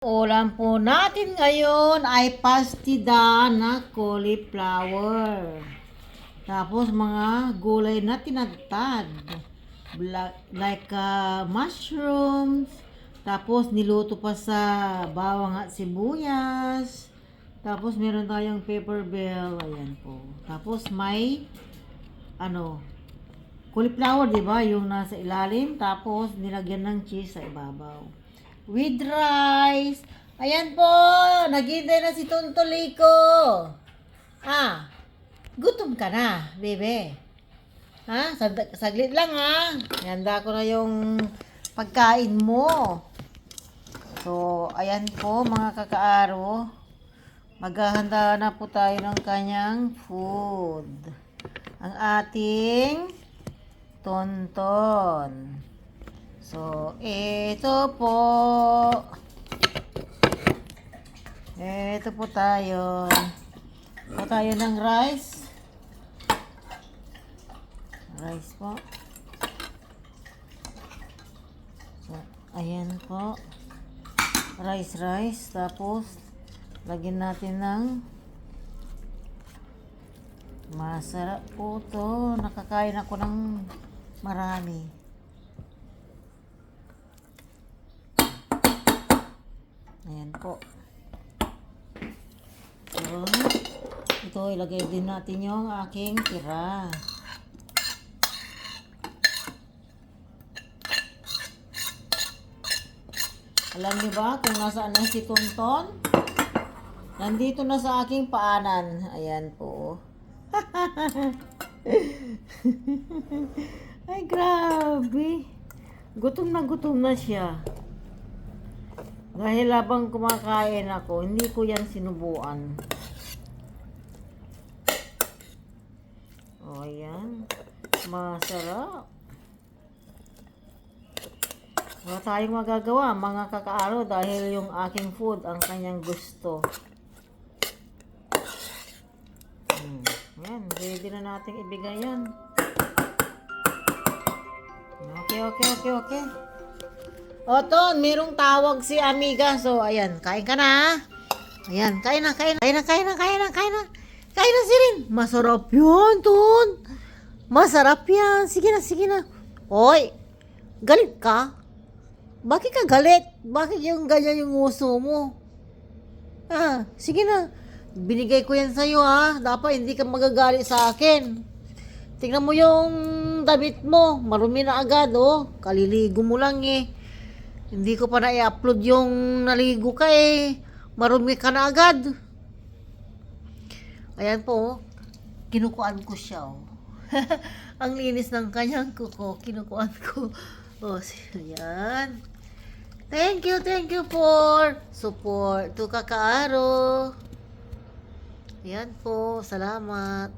Ulam po natin ngayon ay pastida na cauliflower. Tapos mga gulay na tinadtad. Like mushrooms. Tapos niluto pa sa bawang at sibuyas. Tapos meron tayong pepper bell. Ayan po. Tapos may cauliflower, di ba? Yung nasa ilalim. Tapos nilagyan ng cheese sa ibabaw. With rice. Ayan po, naghihintay na si Tontoliko. Gutom ka na, bebe. Saglit lang ha. Handa ko na yung pagkain mo. So, ayan po mga kakaaro. Maghahanda na po tayo ng kanyang food. Ang ating tonton. So, ito po. Ito po tayo. Ito tayo ng rice. Rice po. So, ayan po. Rice. Tapos, lagyan natin ng masarap po to. Nakakain ako ng marami. Ayan po. So, ito ilagay din natin yung aking tira. Alam niyo ba kung nasaan na si Tonton? Nandito na sa aking paanan. Ayan po. Ay, grabe. Gutom na siya. Dahil habang kumakain ako, hindi ko yan sinubuan. O, ayan. Masarap. Wala tayong magagawa, mga kakaaro, dahil yung aking food ang kanyang gusto. Ayan, ready na natin ibigay yan. Okay. O, Ton, merong tawag si amiga. So, ayan, kain ka na. Ayan, kain na. Kain na si Rin. Masarap yun, Ton. Masarap yan. Sige na. Hoy, galit ka? Bakit ka galit? Bakit yung ganyan yung uso mo? Sige na. Binigay ko yan sa'yo, ha. Dapat hindi ka magagalit sa akin. Tingnan mo yung damit mo. Marumi na agad, oh. Kaliligo mo lang, eh. Hindi ko pa na-i-upload yung naligo ka eh. Marumi ka na agad. Ayan po. Kinukuan ko siya. Ang linis ng kanyang kuko. Kinukuan ko. Ayan. Thank you for support to Kakaaro. Ayan po. Salamat.